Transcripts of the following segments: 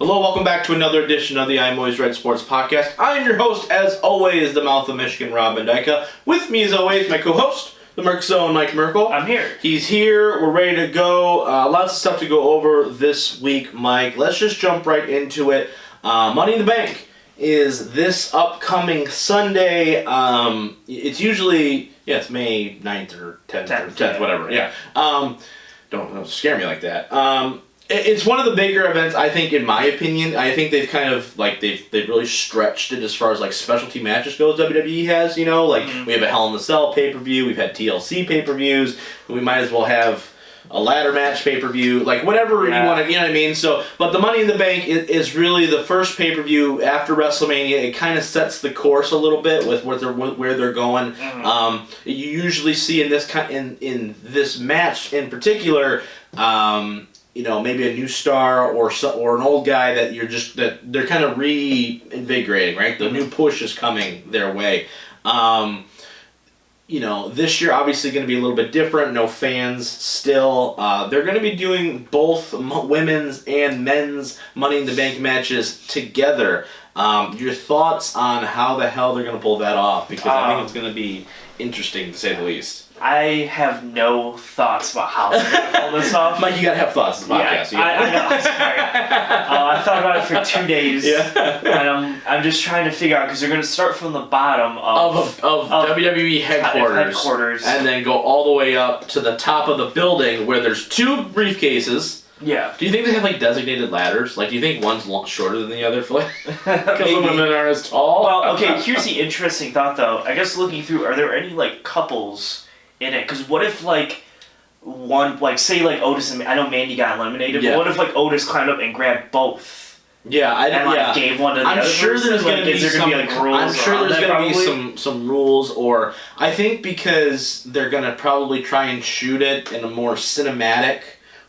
Hello, welcome back to another edition of the I'm Always Red Sports Podcast. I'm your host, as always, the Mouth of Michigan, Rob Bendyka. With me, as always, my co-host, the Merc Zone, Mike Merkel. I'm here. He's here. We're ready to go. Lots of stuff to go over this week, Mike. Let's just jump right into it. Money in the Bank is this upcoming Sunday. It's usually, it's May 9th or 10th or 10th, whatever. Yeah. Don't scare me like that. It's one of the bigger events, I think, in my opinion. I think they've kind of, they've really stretched it as far as, specialty matches go, WWE has, we have a Hell in the Cell pay-per-view, we've had TLC pay-per-views, we might as well have a ladder match pay-per-view, whatever you want to, you know what I mean? So, but the Money in the Bank is really the first pay-per-view after WrestleMania. It kind of sets the course a little bit with where they're going. Mm-hmm. You usually see in this match in particular, maybe a new star or an old guy that they're kind of reinvigorating, right? The new push is coming their way. This year obviously going to be a little bit different. No fans still. They're going to be doing both women's and men's Money in the Bank matches together. Your thoughts on how the hell they're going to pull that off? Because I think it's going to be interesting to say the least. I have no thoughts about how they're going to pull this off. Mike, you got to have thoughts in this podcast. I know. I'm sorry. I thought about it for 2 days. Yeah. And I'm just trying to figure out, because they're going to start from the bottom of WWE headquarters. And then go all the way up to the top of the building where there's 2 briefcases. Yeah. Do you think they have designated ladders? Do you think one's shorter than the other? Because the women aren't as tall? Well, okay, here's the interesting thought though. I guess looking through, are there any couples in it? Because what if one, say Otis and, I know Mandy got eliminated, but what if Otis climbed up and grabbed both? Yeah, and gave one to the other. I'm sure there's going to be rules. I'm sure there's going to be some rules, or I think because they're going to probably try and shoot it in a more cinematic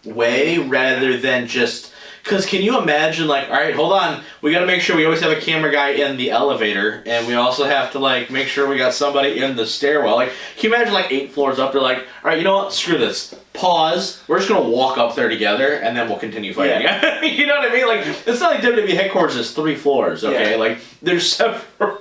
way rather than just, because can you imagine all right, hold on, we got to make sure we always have a camera guy in the elevator, and we also have to make sure we got somebody in the stairwell. Can you imagine 8 floors up, they're all right, you know what, screw this, pause, we're just gonna walk up there together and then we'll continue fighting. Yeah. You know what I mean? It's not like WWE headquarters is 3 floors, okay? Yeah. There's several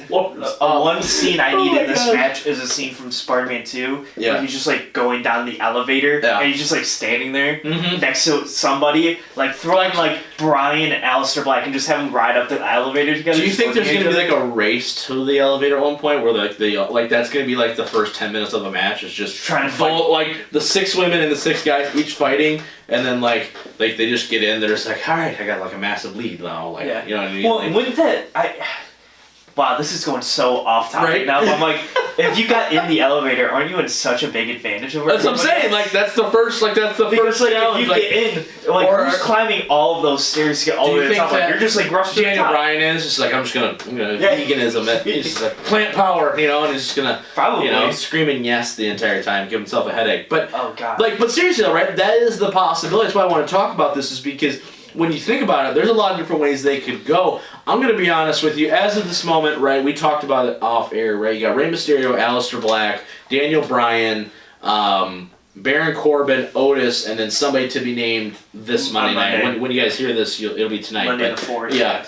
floors. One scene I need in this match is a scene from Spider-Man 2 where he's just going down the elevator and he's just standing there next to somebody, throwing Brian and Aleister Black and just have them ride up the elevator together. Do you think there's gonna be a race to the elevator at one point where that's gonna be the first 10 minutes of a match is just trying to fight the 6 women and the 6 guys each fighting, and then they just get in, they're just all right, I got a massive lead now, you know what I mean? Well, wouldn't that wow, this is going so off topic now, but I'm if you got in the elevator, aren't you in such a big advantage over That's what I'm saying, that's the first, first challenge. If you get in, who's climbing all of those stairs to get all the way to the top? You're just rushing to the top. Bryan is just I'm gonna veganism it. He's just plant power, and he's just gonna, probably, screaming yes the entire time, give himself a headache. But, oh God. But seriously though, right, that is the possibility. That's why I want to talk about this, is because when you think about it, there's a lot of different ways they could go. I'm going to be honest with you. As of this moment, right, we talked about it off air, right? You got Rey Mysterio, Aleister Black, Daniel Bryan, Baron Corbin, Otis, and then somebody to be named this Monday night. When you guys hear this, it'll be tonight. Monday the 4th. Yeah.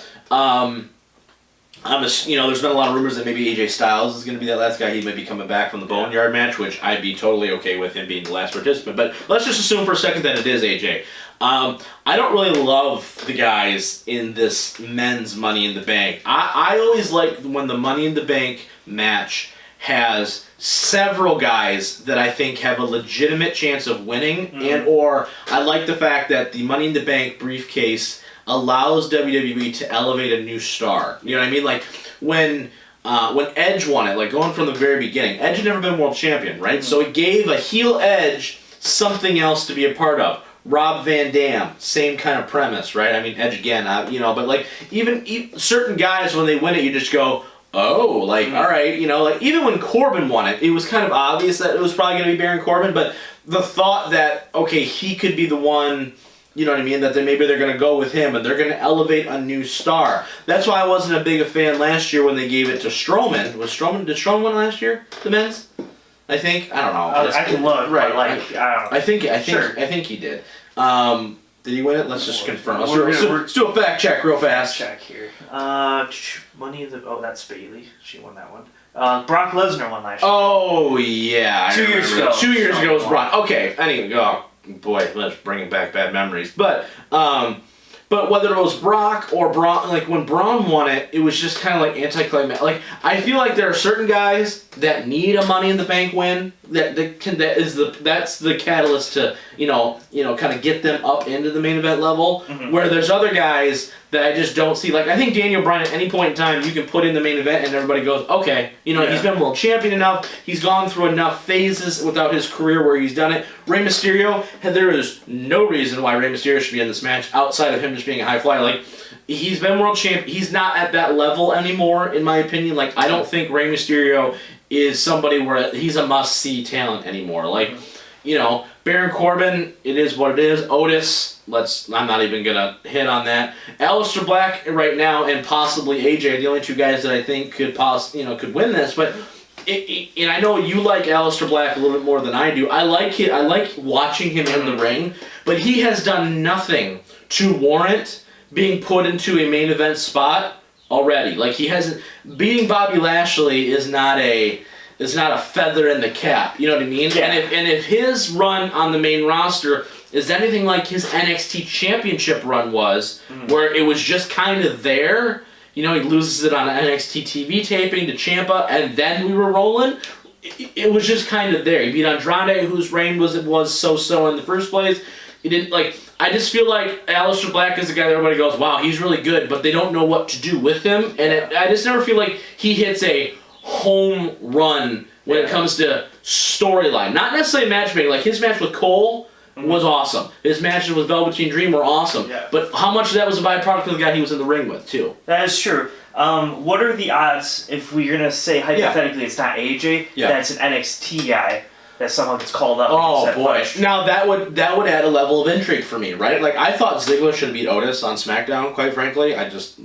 There's been a lot of rumors that maybe AJ Styles is going to be that last guy. He may be coming back from the Boneyard match, which I'd be totally okay with him being the last participant. But let's just assume for a second that it is AJ. I don't really love the guys in this men's Money in the Bank. I always like when the Money in the Bank match has several guys that I think have a legitimate chance of winning, or I like the fact that the Money in the Bank briefcase allows WWE to elevate a new star. You know what I mean? When Edge won it, going from the very beginning, Edge had never been world champion, right? So it gave a heel Edge something else to be a part of. Rob Van Dam, same kind of premise, right? I mean, Edge again, but even certain guys, when they win it, you just go, oh, all right, even when Corbin won it, it was kind of obvious that it was probably going to be Baron Corbin, but the thought that, okay, he could be the one, you know what I mean, that maybe they're going to go with him and they're going to elevate a new star. That's why I wasn't a big a fan last year when they gave it to Strowman. Did Strowman win last year, the men's? I think, I don't know. I can look, right? But I don't know. I think he did. Did he win it? Let's just confirm. Let's do a fact check real fast. Check here. Money in the... Oh, that's Bailey. She won that one. Brock Lesnar won last year. Oh, yeah. 2 years ago. 2 years ago was Brock. Okay. Anyway, oh, boy, let's bring back bad memories. But whether it was Brock or Braun, like when Braun won it, it was just kind of like anticlimactic. Like I feel like there are certain guys that need a Money in the Bank win that's the catalyst to kind of get them up into the main event level. Mm-hmm. Where there's other guys that I just don't see. Like I think Daniel Bryan at any point in time you can put in the main event and everybody goes, okay, he's been world champion enough. He's gone through enough phases without his career where he's done it. Rey Mysterio, there is no reason why Rey Mysterio should be in this match outside of him just being a high flyer. Like he's been world champ. He's not at that level anymore, in my opinion. Like I don't think Rey Mysterio is somebody where he's a must-see talent anymore. Like, Baron Corbin, it is what it is. Otis, I'm not even going to hit on that. Aleister Black right now and possibly AJ are the only two guys that I think could win this. But and I know you like Aleister Black a little bit more than I do. I like watching him in the ring, but he has done nothing to warrant being put into a main event spot already. Like he hasn't. Beating Bobby Lashley is not a feather in the cap. You know what I mean? Yeah. And if his run on the main roster is anything like his NXT Championship run was, where it was just kind of there. He loses it on an NXT TV taping to Ciampa, and then we were rolling. It was just kind of there. He beat Andrade, whose reign was so-so in the first place. He didn't I just feel like Aleister Black is the guy that everybody goes, wow, he's really good, but they don't know what to do with him. And I just never feel like he hits a home run when it comes to storyline. Not necessarily matchmaking. Like his match with Cole was awesome. His matches with Velveteen Dream were awesome. Yeah. But how much of that was a byproduct of the guy he was in the ring with, too? That is true. What are the odds, if we're going to say hypothetically it's not AJ, that it's an NXT guy that someone gets called up? Oh, boy. Now, that would add a level of intrigue for me, right? Like, I thought Ziggler should have beat Otis on SmackDown, quite frankly. I just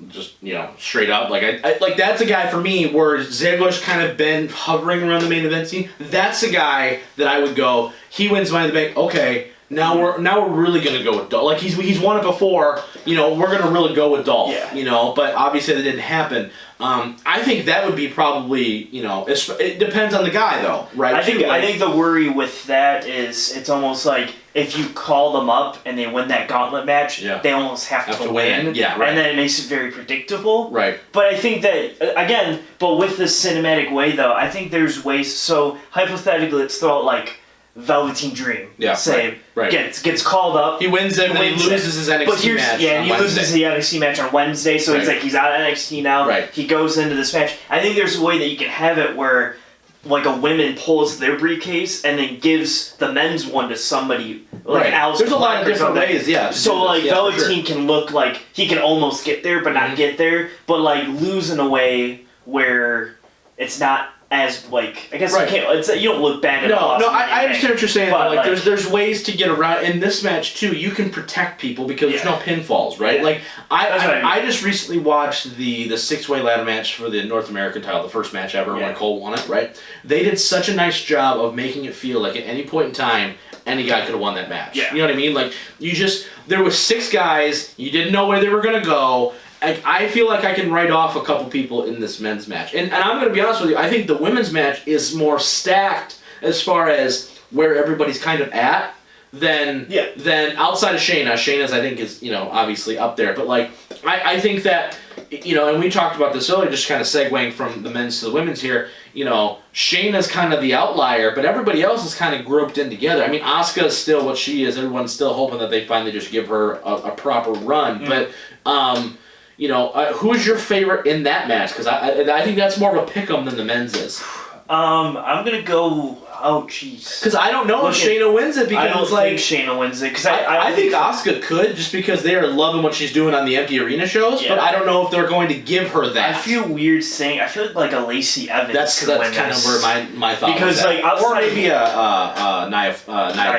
straight up. Like, that's a guy for me where Ziggler's kind of been hovering around the main event scene. That's a guy that I would go, he wins Money in the Bank, okay. Now we're really gonna go with Dolph. Like he's won it before, we're gonna really go with Dolph. Yeah. But obviously that didn't happen. I think that would be probably, it depends on the guy though, right? I think the worry with that is it's almost like if you call them up and they win that gauntlet match, they almost have to win. Yeah, right. And then it makes it very predictable. Right. But I think that again, with this cinematic way though, I think there's ways. So hypothetically, let's throw out Velveteen Dream, right. gets called up. He wins it, and he loses his NXT match. Yeah, and he loses the NXT match on Wednesday, so he's out of NXT now. Right. He goes into this match. I think there's a way that you can have it where a woman pulls their briefcase and then gives the men's one to somebody else. There's a lot of different ways, So Velveteen can look like he can almost get there, but not get there, but lose in a way where it's not as I guess you can't. You don't look bad at all. No, I understand what you're saying. But there's ways to get around in this match too. You can protect people because there's no pinfalls, right? Yeah. I just recently watched the 6-way ladder match for the North American title, the first match ever when Cole won it. Right? They did such a nice job of making it feel like at any point in time any guy could have won that match. Yeah. You know what I mean? There was 6 guys. You didn't know where they were gonna go. I feel like I can write off a couple people in this men's match. And I'm going to be honest with you, I think the women's match is more stacked as far as where everybody's kind of at than outside of Shayna. Shayna's, I think, is, obviously up there. But, I think that, and we talked about this earlier, just kind of segueing from the men's to the women's here, Shayna's kind of the outlier, but everybody else is kind of grouped in together. I mean, Asuka is still what she is. Everyone's still hoping that they finally just give her a proper run. Mm. But, who's your favorite in that match? Because I think that's more of a pick-em than the men's is. I'm gonna go. Oh, jeez. Because I don't know if Shayna wins it. Because I don't think Shayna wins it. Because I think Asuka could, just because they are loving what she's doing on the empty arena shows. Yeah. But I don't know if they're going to give her that. I feel weird saying. I feel like a Lacey Evans. That's kind of where my thought because was. Because or maybe a Nia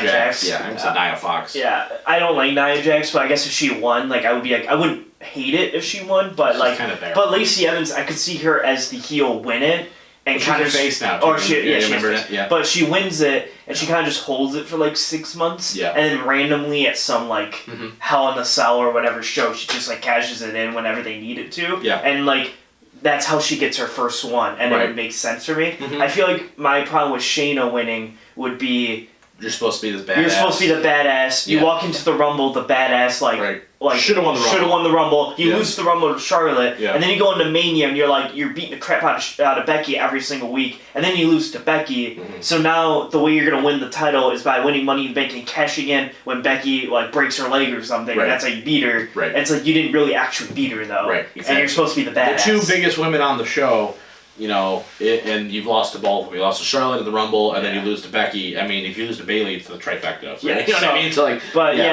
Jax. Yeah, I'm saying Nia Fox. Yeah, I don't like Nia Jax, but I guess if she won, I would be I wouldn't hate it if she won, but she's kind of there. But Lacey Evans, I could see her as the heel win it. And she's a face now. Or she remember that? Yeah. But she wins it, and she kind of just holds it for like 6 months. Yeah. And then randomly at some like Hell in a Cell or whatever show, she just like cashes it in whenever they need it to. Yeah. And like that's how she gets her first one, and it would make sense for me. I feel like my problem with Shayna winning would be you're supposed to be this badass. You're supposed to be the badass. You walk into the Rumble, the badass, like should have won the Rumble. Should have won the Rumble. You lose the Rumble to Charlotte, and then you go into Mania and you're beating the crap out of Becky every single week, and then you lose to Becky. So now the way you're gonna win the title is by winning Money in the Bank and cashing in when Becky like breaks her leg or something, and that's how you beat her. Right. And it's like you didn't really actually beat her though. Right. Exactly. And you're supposed to be the badass. The two biggest women on the show. And you've lost to both. You lost to Charlotte in the Rumble, and then you lose to Becky. I mean, if you lose to Bayley, it's the trifecta. So, you know what I mean? So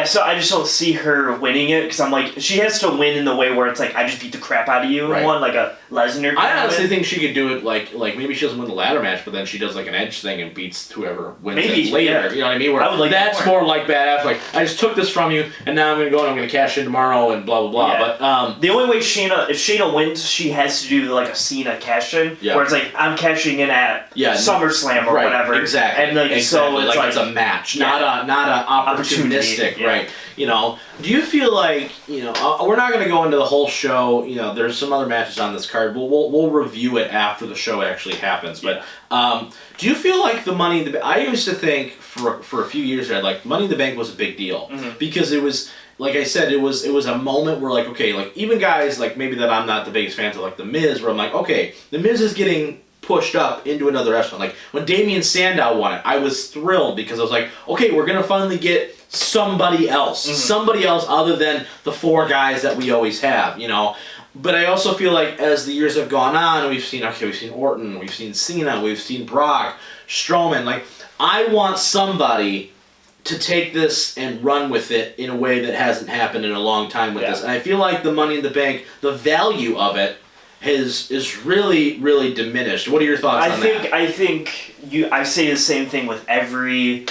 so I just don't see her winning it because I'm like, she has to win in the way where it's like, I just beat the crap out of you and won, like a Lesnar. I honestly think she could do it like maybe she doesn't win the ladder match, but then she does like an Edge thing and beats whoever wins it later. Yeah. You know what I mean? Where I would like that's more like badass. Like, I just took this from you, and now I'm going to go and I'm going to cash in tomorrow and blah, blah, blah. Yeah. But the only way if Shayna wins, she has to do like a Cena cash in, where it's like, I'm cashing in at SummerSlam or whatever. Exactly. And like, so it's like it's a match, not a opportunistic, right? You know, do you feel like, we're not going to go into the whole show, there's some other matches on this card. We'll review it after the show actually happens. But do you feel like the Money in the Bank, I used to think for a few years there, like Money in the Bank was a big deal because it was, like I said, it was a moment where like, okay, like even guys like maybe that I'm not the biggest fans of, like The Miz, where I'm like, okay, The Miz is getting pushed up into another echelon. Like when Damien Sandow won it, I was thrilled because I was like, okay, we're gonna finally get somebody else other than the four guys that we always have, But I also feel like as the years have gone on, we've seen Orton, we've seen Cena, we've seen Brock, Strowman. Like I want somebody to take this and run with it in a way that hasn't happened in a long time with this. And I feel like the Money in the Bank, the value of it is really, really diminished. What are your thoughts on that? I think I say the same thing with every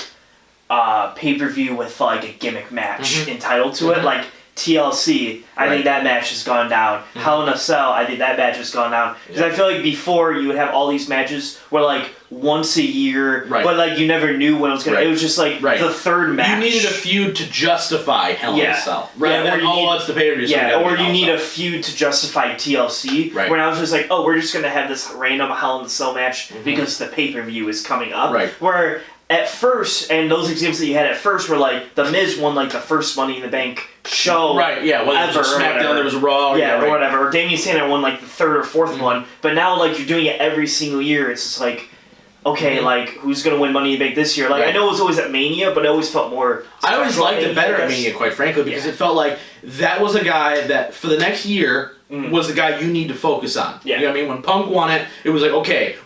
pay-per-view with like a gimmick match entitled to it. Like TLC, I think that match has gone down. Hell in a Cell, I think that match has gone down. Because I feel like before you would have all these matches where like once a year, but like you never knew when it was gonna. It was just like the third match. You needed a feud to justify Hell in a Cell, right? It's the pay-per-view. Or you need a feud to justify TLC. Right. Where I was just like, we're just gonna have this random Hell in a Cell match because the pay-per-view is coming up. Right. Where at first, and those examples that you had at first were like The Miz won like the first Money in the Bank show. Right, yeah. Well, ever, SmackDown, there was a Raw. Or whatever. Or Damien Sandow won like the third or fourth one. But now like you're doing it every single year. It's just like, okay, like who's gonna win Money in the Bank this year? Like I know it was always at Mania, but it always felt more. I always liked it better at Mania, quite frankly, because it felt like that was a guy that for the next year was the guy you need to focus on. Yeah. You know what I mean? When Punk won it, it was like, okay,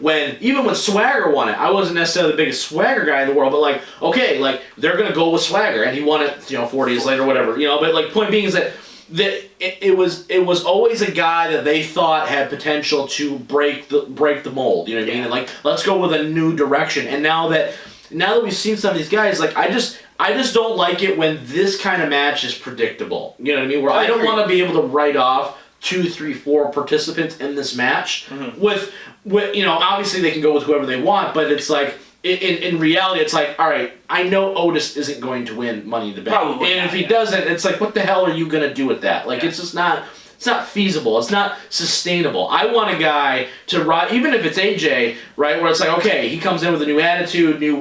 even when Swagger won it, I wasn't necessarily the biggest Swagger guy in the world, but like, okay, like they're gonna go with Swagger, and he won it, 4 days later, whatever, but like, point being is that it was always a guy that they thought had potential to break the mold, you know what I mean? And like, let's go with a new direction. And now that we've seen some of these guys, like I just don't like it when this kind of match is predictable. You know what I mean? Where I don't want to be able to write off 2, 3, 4 participants in this match with obviously they can go with whoever they want, but it's like in reality it's like, all right, I know Otis isn't going to win Money in the Bank. Probably and if he doesn't, it's like, what the hell are you going to do with that? Like it's just not. It's not feasible. It's not sustainable. I want a guy to ride, even if it's AJ, right, where it's like, okay, he comes in with a new attitude, new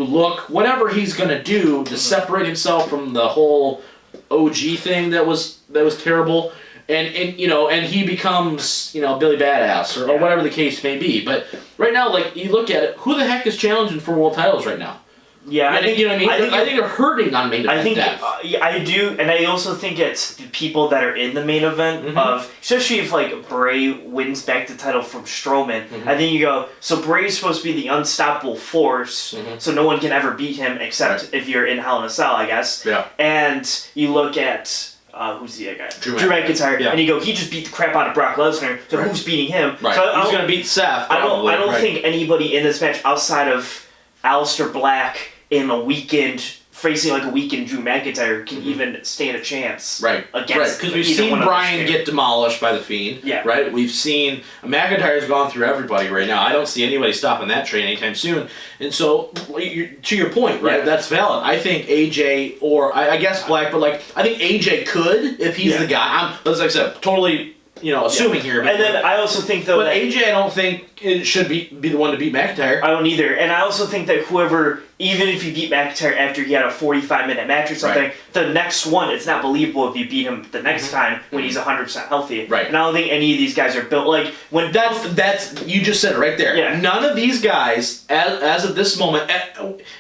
look, whatever he's going to do to separate himself from the whole OG thing that was terrible, and he becomes, Billy Badass or whatever the case may be. But right now, like, you look at it, who the heck is challenging for world titles right now? Yeah, I think you know what I mean. I think they're hurting on main event depth. I do, and I also think it's the people that are in the main event especially if like Bray wins back the title from Strowman. I think you go, so Bray's supposed to be the unstoppable force, so no one can ever beat him except if you're in Hell in a Cell, I guess. Yeah. And you look at who's the other guy? Drew McIntyre, and you go, he just beat the crap out of Brock Lesnar, so who's beating him? Right. So he's gonna beat Seth. Probably. I don't think anybody in this match outside of Aleister Black in a weekend facing like a weakened Drew McIntyre can even stand a chance. Right. Against Because we've seen Bryan get demolished by The Fiend. Yeah. Right. We've seen McIntyre's gone through everybody right now. I don't see anybody stopping that train anytime soon. And so, to your point, right? Yeah. That's valid. I think AJ or I guess Black, but like I think AJ could if he's the guy. Like I said, totally. Assuming here. And then I also think though. But AJ, I don't think it should be the one to beat McIntyre. I don't either. And I also think that whoever, even if you beat McIntyre after he had a 45-minute match or something, the next one, it's not believable if you beat him the next time when he's 100% healthy. Right. And I don't think any of these guys are built like when. That's you just said it right there. Yeah. None of these guys, as of this moment,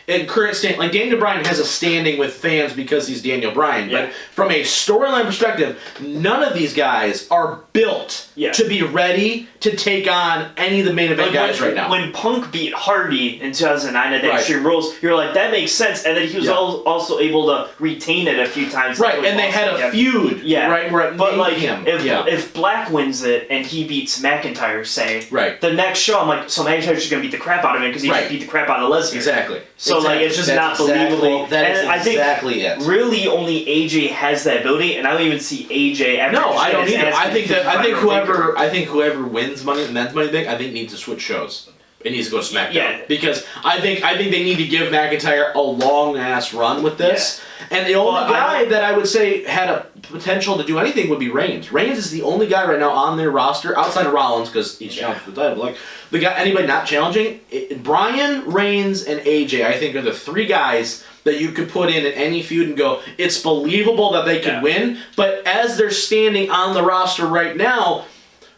in current state, like Daniel Bryan has a standing with fans because he's Daniel Bryan. Yeah. But from a storyline perspective, none of these guys are built to be ready to take on any of the main event guys right now. When Punk beat Hardy in 2009 at the Extreme Rules, you're like, that makes sense. And then he was also able to retain it a few times. Right, and they had a feud. Yeah. Right, where it but made like, him. If Black wins it and he beats McIntyre, say, right. the next show, I'm like, so McIntyre's just going to beat the crap out of him because he just beat the crap out of Lesnar. Exactly. So like, it's just not believable. That is exactly it. Really, only AJ has that ability, and I don't even see AJ after. No, I don't either. I think whoever wins men's money bank, I think needs to switch shows. It needs to go to SmackDown. Yeah. Because I think they need to give McIntyre a long ass run with this. Yeah. And the only guy that I would say had a potential to do anything would be Reigns. Reigns is the only guy right now on their roster outside of Rollins because he's challenged for the title. Like the guy, anybody not challenging, Bryan, Reigns, and AJ, I think are the three guys that you could put in any feud and go, it's believable that they can win. But as they're standing on the roster right now,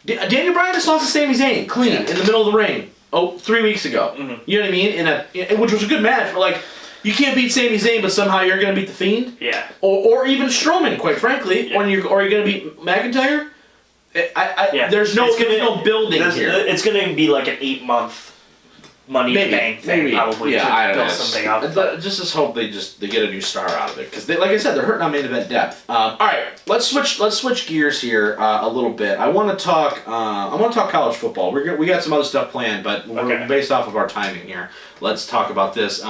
Daniel Bryan just lost to Sami Zayn clean in the middle of the ring. 3 weeks ago. Mm-hmm. You know what I mean? Which was a good match, but like, you can't beat Sami Zayn, but somehow you're going to beat The Fiend? Yeah. Or even Strowman, quite frankly. Yeah. Or you're going to beat McIntyre? There's no building here. It's going to be like an 8-month Money in the Bank thing, probably. I don't know. Something up. Just hope they get a new star out of it, because like I said, they're hurting on main event depth. All right, let's switch gears here a little bit. I want to talk college football. We got some other stuff planned, but we're based off of our timing here. Let's talk about this.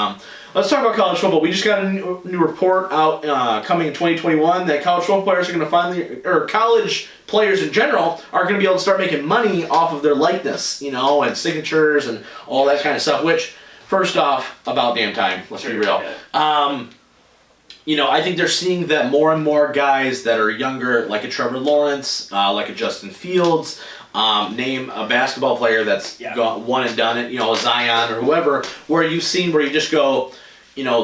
Let's talk about college football. We just got a new report out coming in 2021 that college football players are going to finally, or college players in general, are going to be able to start making money off of their likeness, and signatures and all that kind of stuff. Which, first off, about damn time. Let's be real. I think they're seeing that more and more guys that are younger, like a Trevor Lawrence, like a Justin Fields. Name a basketball player that's gone one and done it, Zion or whoever, where you just go,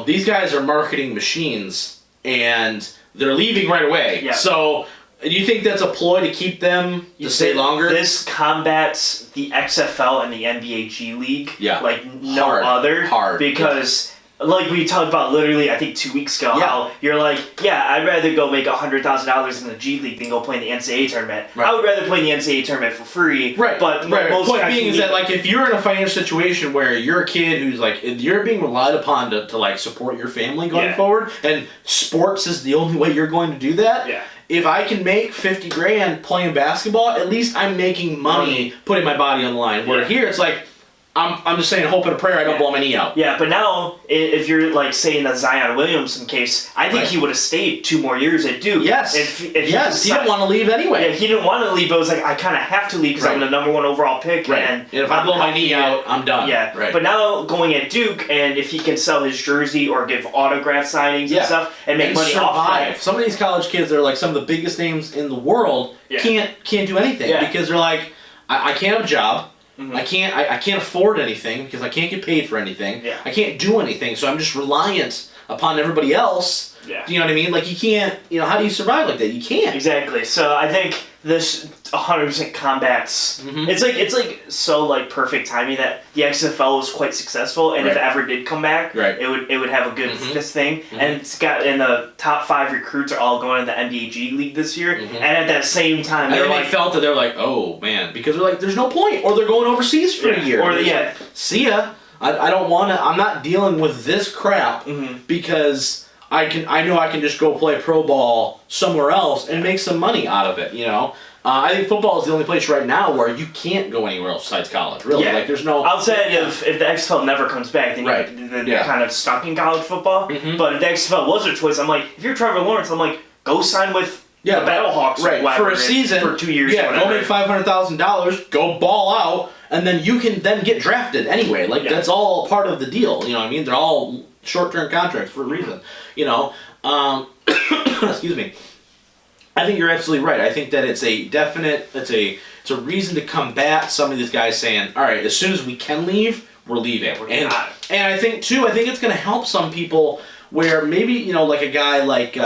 these guys are marketing machines and they're leaving right away. Yeah. So, do you think that's a ploy to keep them to stay longer? This combats the XFL and the NBA G League like no other. Hard. Because... like we talked about literally, I think 2 weeks ago, how you're like, I'd rather go make $100,000 in the G League than go play in the NCAA tournament. Right. I would rather play in the NCAA tournament for free. Right. But most point being is that, like, if you're in a financial situation where you're a kid who's like, you're being relied upon to like support your family going forward, and sports is the only way you're going to do that. Yeah. If I can make $50,000 playing basketball, at least I'm making money putting my body on the line. Where here it's like, I'm just saying, hope and a prayer I don't blow my knee out. Yeah, but now, if you're like saying that Zion Williamson case, I think he would have stayed 2 more years at Duke. Yes. If he didn't want to leave anyway. Yeah, he didn't want to leave, but it was like, I kind of have to leave because I'm the #1 overall pick. Right. And if I blow my knee out, I'm done. Yeah. Right. But now going at Duke, and if he can sell his jersey or give autograph signings and stuff and make money off that. Some of these college kids that are like some of the biggest names in the world can't do anything because they're like, I can't have a job. Mm-hmm. I can't afford anything because I can't get paid for anything. Yeah. I can't do anything, so I'm just reliant upon everybody else. Yeah. Do you know what I mean? Like, you can't, how do you survive like that? You can't. Exactly. So I think this 100% combats. Mm-hmm. It's like so like perfect timing that the XFL was quite successful, and if it ever did come back, it would have a good this thing. Mm-hmm. And it's got the top 5 recruits are all going to the NBA G League this year, and at that same time, they felt that they're like, oh man, because they're like, there's no point, or they're going overseas for a year, or like, see ya. I don't want to. I'm not dealing with this crap because I know I can just go play pro ball somewhere else and make some money out of it, I think football is the only place right now where you can't go anywhere else besides college. Really, like there's no. Outside of if the XFL never comes back, then you're kind of stuck in college football. Mm-hmm. But if the XFL was a choice, I'm like, if you're Trevor Lawrence, I'm like, go sign with the Battlehawks for a season for 2 years. Yeah, go make $500,000, go ball out, and then you can then get drafted anyway. Like that's all part of the deal. You know what I mean? They're all short-term contracts for a reason. You know, excuse me. I think you're absolutely right. I think that it's a definite, it's a reason to combat some of these guys saying, all right, as soon as we can leave, we're leaving. And I think too, I think it's going to help some people where maybe, you know, like a guy like,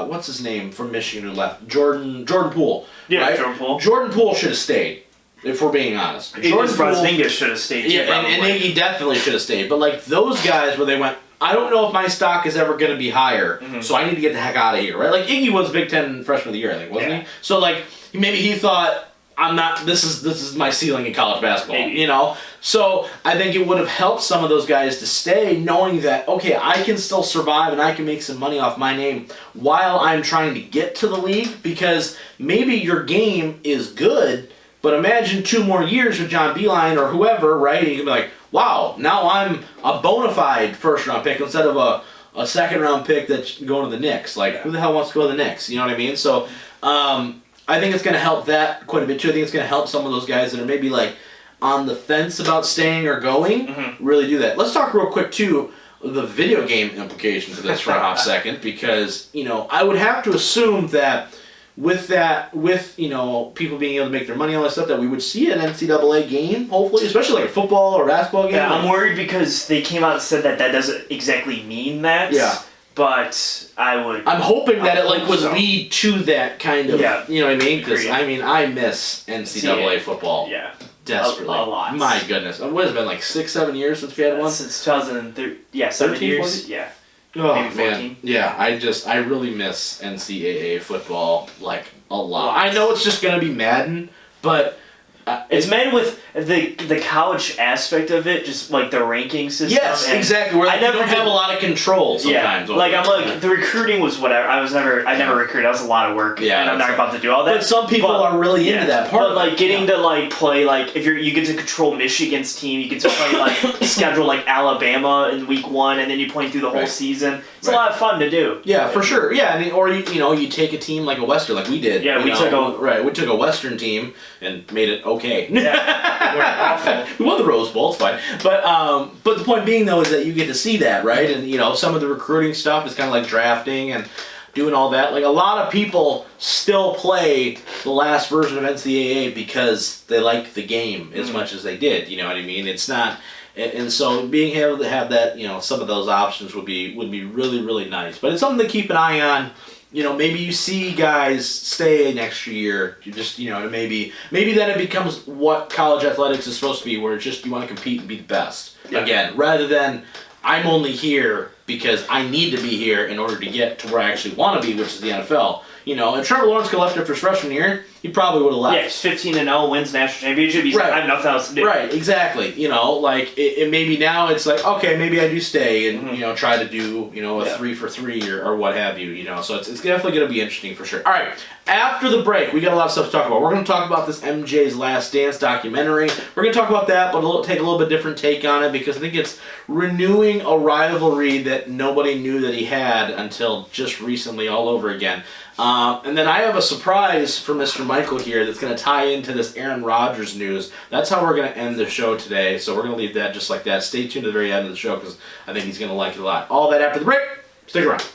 what's his name from Michigan who left? Jordan Poole. Yeah, right? Jordan Poole. Jordan Poole should have stayed, if we're being honest. Jordan Poole should have stayed. Yeah, and Iggy definitely should have stayed. But like those guys where they went, I don't know if my stock is ever going to be higher, so I need to get the heck out of here, right? Like Iggy was Big Ten Freshman of the Year, I think, wasn't he? So like maybe he thought, I'm not. This is my ceiling in college basketball, you know. So I think it would have helped some of those guys to stay, knowing that okay, I can still survive and I can make some money off my name while I'm trying to get to the league. Because maybe your game is good, but imagine 2 more years with John Beilein or whoever, right? And you can be like, wow, now I'm a bona fide first-round pick instead of a second-round pick that's going to the Knicks. Like, who the hell wants to go to the Knicks? You know what I mean? So I think it's going to help that quite a bit, too. I think it's going to help some of those guys that are maybe, like, on the fence about staying or going, really do that. Let's talk real quick, too, the video game implications of this for a hot second, because, you know, I would have to assume that with you know, people being able to make their money on that stuff, that we would see an NCAA game, hopefully, especially like a football or basketball game. Yeah, I'm worried because they came out and said that doesn't exactly mean that. Yeah. But I'm hoping that it like would lead to that kind of, you know what I mean? Because, I mean, I miss NCAA football. Yeah. Desperately. A lot. My goodness. What has it been, like 6-7 years since we had one? Since 2003. Yeah, 7 years. 14? Yeah. Oh, man. Yeah, I really miss NCAA football, like, a lot. I know it's just going to be Madden, but it's Madden with the college aspect of it, just like the ranking system. Yes, exactly. Where I never have a lot of control sometimes. Yeah, like I'm like the recruiting was whatever. I never recruited. That was a lot of work. Yeah, and I'm not about to do all that. But some people are really into that part. But like getting to like play like if you get to control Michigan's team, you get to play like schedule like Alabama in week 1, and then you play through the whole season. It's a lot of fun to do. Yeah, for sure. Yeah, I mean, or you know, you take a team like a Western, like we did. Yeah, we took a Western team and made it okay. Yeah, we're awful. We won the Rose Bowl, it's fine. But the point being though is that you get to see that, right? And you know, some of the recruiting stuff is kind of like drafting and doing all that. Like a lot of people still play the last version of NCAA because they like the game as much as they did. You know what I mean? It's not. And so being able to have that, you know, some of those options would be really, really nice. But it's something to keep an eye on. You know, maybe you see guys stay an extra year. You just, you know, maybe then it becomes what college athletics is supposed to be, where it's just you want to compete and be the best again, rather than I'm only here because I need to be here in order to get to where I actually want to be, which is the NFL. You know, if Trevor Lawrence could have left after his freshman year, he probably would have left. Yeah, he's 15-0, wins national championship. He's like, I have nothing else to do. Right, exactly. You know, like it maybe now it's like, okay, maybe I do stay and you know try to do a 3-for-3 or what have you. You know, so it's definitely going to be interesting for sure. All right, after the break, we got a lot of stuff to talk about. We're going to talk about this MJ's Last Dance documentary. We're going to talk about that, but take a little bit different take on it because I think it's renewing a rivalry that nobody knew that he had until just recently all over again. And then I have a surprise for Mr. Michael here that's going to tie into this Aaron Rodgers news. That's how we're going to end the show today, so we're going to leave that just like that. Stay tuned to the very end of the show because I think he's going to like it a lot. All that after the break. Stick around.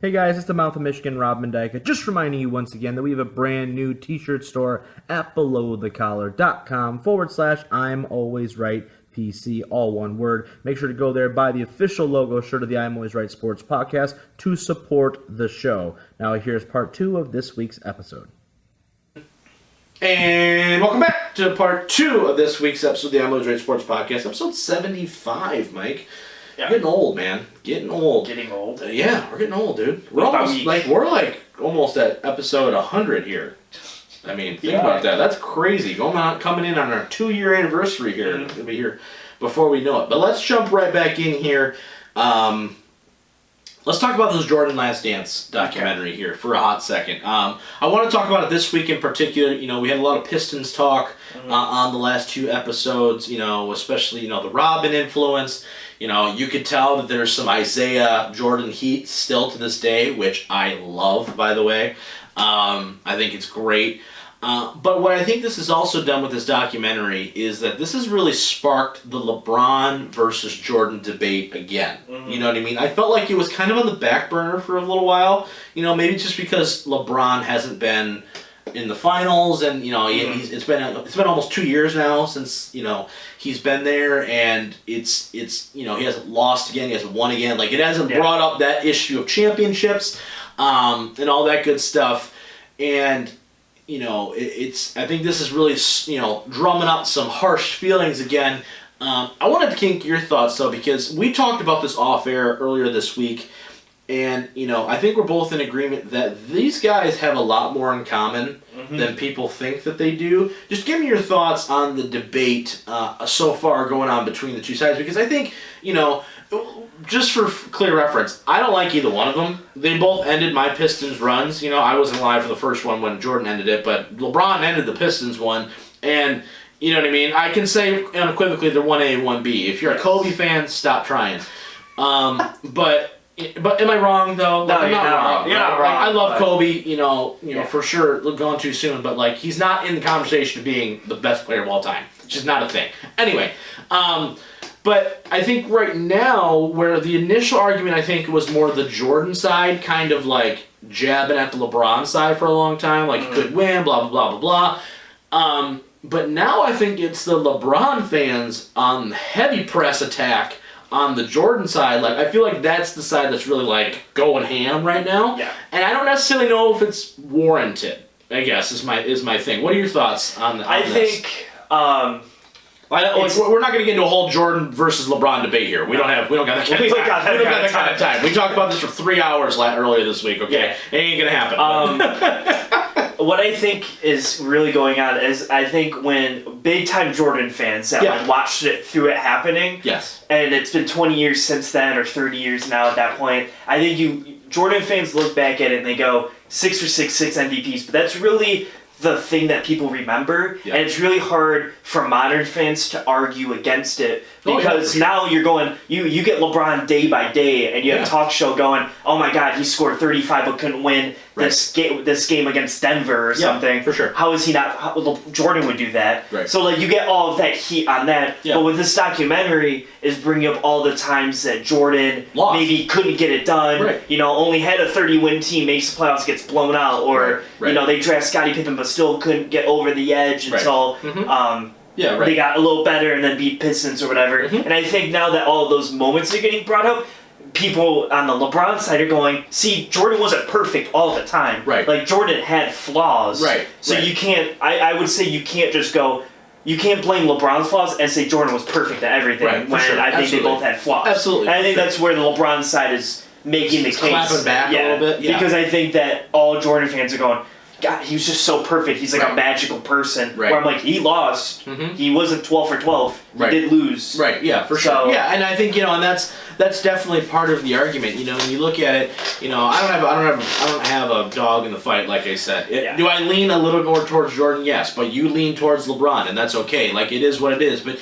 Hey guys, it's the Mouth of Michigan, Rob Mendyka. Just reminding you once again that we have a brand new t-shirt store at belowthecollar.com/I'm always right. PC, all one word. Make sure to go there, buy the official logo shirt of the I'm Always Right Sports podcast to support the show. Now here's part 2 of this week's episode. And welcome back to part 2 of this week's episode of the I'm Always Right Sports podcast, episode 75, Mike. Yeah. Getting old, man. Getting old. Getting old? Yeah, we're getting old, dude. We're almost at episode 100 here. I mean, think about that. That's crazy. Coming in on our 2-year anniversary here. It's going to be here before we know it. But let's jump right back in here. Let's let's talk about this Jordan Last Dance documentary here for a hot second. I want to talk about it this week in particular. We had a lot of Pistons talk on the last 2 episodes, especially, the Robin influence. You could tell that there's some Isaiah Jordan heat still to this day, which I love, by the way. I think it's great. But what I think this has also done with this documentary is that this has really sparked the LeBron versus Jordan debate again. Mm-hmm. You know what I mean? I felt like it was kind of on the back burner for a little while. Maybe just because LeBron hasn't been in the finals, and it's been almost 2 years now since he's been there, and it's he hasn't lost again, he hasn't won again. Like, it hasn't brought up that issue of championships, and all that good stuff, and. I think this is really, drumming up some harsh feelings again. I wanted to kink your thoughts, though, because we talked about this off air earlier this week, and, I think we're both in agreement that these guys have a lot more in common than people think that they do. Just give me your thoughts on the debate so far going on between the two sides, because I think, just for clear reference, I don't like either one of them. They both ended my Pistons runs. I wasn't alive for the first one when Jordan ended it, but LeBron ended the Pistons one, and you know what I mean? I can say unequivocally they're 1A and 1B. If you're a Kobe fan, stop trying. But am I wrong, though? No, you're not wrong. You're not wrong. I love Kobe, for sure, going too soon, but he's not in the conversation of being the best player of all time. It's just not a thing. Anyway, but I think right now, where the initial argument, I think, was more the Jordan side, kind of jabbing at the LeBron side for a long time, he could win, blah, blah, blah, blah, blah. But now I think it's the LeBron fans on heavy press attack on the Jordan side. I feel like that's the side that's really, going ham right now. Yeah. And I don't necessarily know if it's warranted, I guess, is my thing. What are your thoughts on this? I think... we're not going to get into a whole Jordan versus LeBron debate here. We don't got that kind of time. We talked about this for 3 hours earlier this week. Okay, It ain't going to happen. What I think is really going on is I think when big time Jordan fans that watched it through it happening. Yes. And it's been 20 years since then, or 30 years now at that point. I think Jordan fans look back at it and they go 6 for 6 MVPs, but that's really the thing that people remember, and it's really hard for modern fans to argue against it, because now you're going, you get LeBron day by day, and you have a talk show going, oh my god, he scored 35 but couldn't win this game against Denver or something. For sure. How is he not? Jordan would do that. Right. So you get all of that heat on that, but with this documentary is bringing up all the times that Jordan maybe couldn't get it done. Right. Only had a 30-win team, makes the playoffs, gets blown out, or they draft Scottie Pippen but still couldn't get over the edge until they got a little better and then beat Pistons or whatever. And I think now that all of those moments are getting brought up, people on the LeBron side are going, see, Jordan wasn't perfect all the time. Right. Jordan had flaws. Right. So you can't, I would say you can't just go, you can't blame LeBron's flaws and say Jordan was perfect at everything when I think they both had flaws. Absolutely. And I think that's where the LeBron side is making the case. Clapping back a little bit. Yeah. Because I think that all Jordan fans are going, God, he was just so perfect. He's a magical person. Right. Where I'm like, he lost. He wasn't 12 for 12. He did lose. Right. Yeah, for sure. Yeah, and I think and that's definitely part of the argument. When you look at it, I don't have a dog in the fight, like I said. Do I lean a little more towards Jordan? Yes, but you lean towards LeBron, and that's okay. It is what it is. But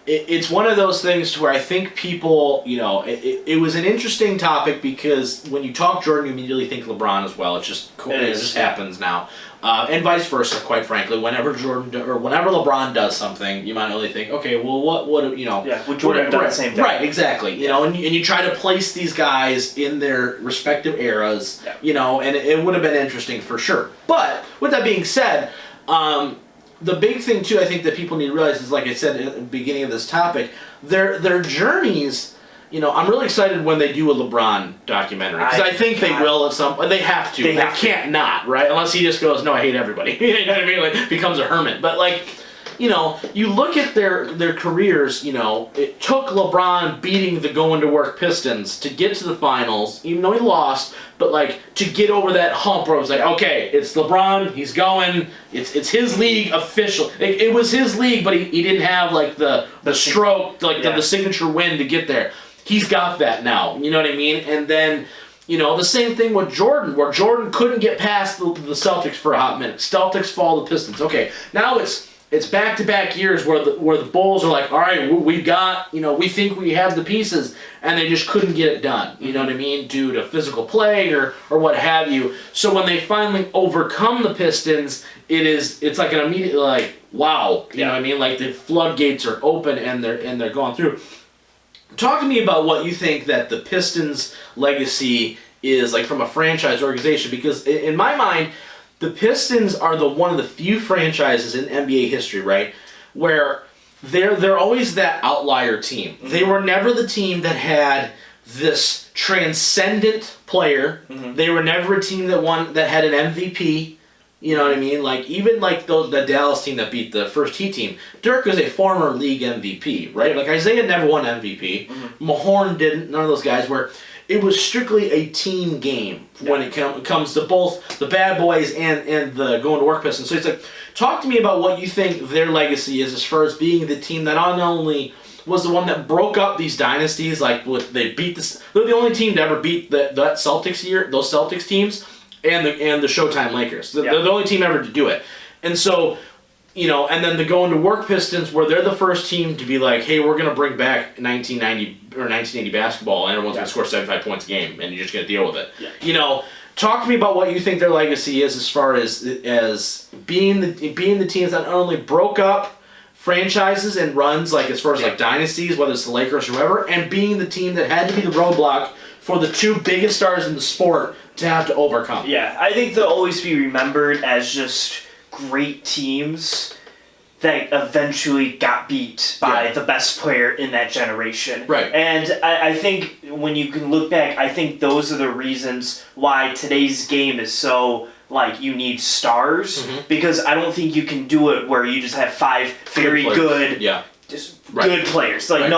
it's one of those things to where I think people, it was an interesting topic, because when you talk Jordan, you immediately think LeBron as well. It's just cool. It just happens now. And vice versa, quite frankly. Whenever LeBron does something, you might only think, okay, well, what would Jordan have done the same thing? Right, exactly. And you try to place these guys in their respective eras, and it would have been interesting for sure. But with that being said, the big thing, too, I think that people need to realize is, like I said at the beginning of this topic, their journeys, I'm really excited when they do a LeBron documentary. Because I think they will at some point. They have to. They can't not, right? Unless he just goes, no, I hate everybody. You know what I mean? Becomes a hermit. But, you look at their careers, it took LeBron beating the going-to-work Pistons to get to the finals, even though he lost, but, to get over that hump where it was okay, it's LeBron, he's going, it's his league official. It was his league, but he didn't have, the stroke, the signature win to get there. he's got that now. You know what I mean? And then, the same thing with Jordan, where Jordan couldn't get past the Celtics for a hot minute. Celtics fall the Pistons. Okay, now it's back-to-back years where the Bulls are like, all right, we've got, we think we have the pieces, and they just couldn't get it done. You know what I mean? Due to physical play or what have you. So when they finally overcome the Pistons, it's like an immediate like, wow. You know what I mean? Like the floodgates are open and they're going through. Talk to me about what you think that the Pistons' legacy is like from a franchise organization, because in my mind, the Pistons are one of the few franchises in NBA history, right, where they're always that outlier team. Mm-hmm. They were never the team that had this transcendent player. Mm-hmm. They were never a team that had an MVP. You know what I mean? Like even like the Dallas team that beat the first Heat team. Dirk is a former league MVP, right? Like Isaiah never won MVP. Mm-hmm. Mahorn didn't. None of those guys were. It was strictly a team game when it comes to both the bad boys and the going to work Pistons. So it's like, talk to me about what you think their legacy is as far as being the team that not only was the one that broke up these dynasties, like they're the only team to ever beat those Celtics teams, and the Showtime Lakers. They're the only team ever to do it. And so, and then the going to work Pistons, where they're the first team to be like, hey, we're going to bring back 1990 or 1980 basketball, and everyone's going to score 75 points a game, and you're just going to deal with it. Yeah. Talk to me about what you think their legacy is as far as being the teams that not only broke up franchises and runs, like as far as like dynasties, whether it's the Lakers or whoever, and being the team that had to be the roadblock for the two biggest stars in the sport to have to overcome. Yeah, I think they'll always be remembered as just great teams that eventually got beat by the best player in that generation. Right. And I think when you can look back, I think those are the reasons why today's game is so, like, you need stars. Mm-hmm. Because I don't think you can do it where you just have five very good good players. Like,